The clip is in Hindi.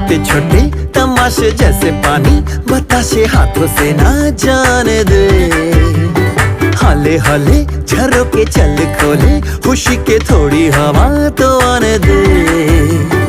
छोटे छोटे तमाशे जैसे पानी बताशे हाथों से ना जाने दे। हाले हाले झरोके चल खोले, खुशी के थोड़ी हवा तो आने दे।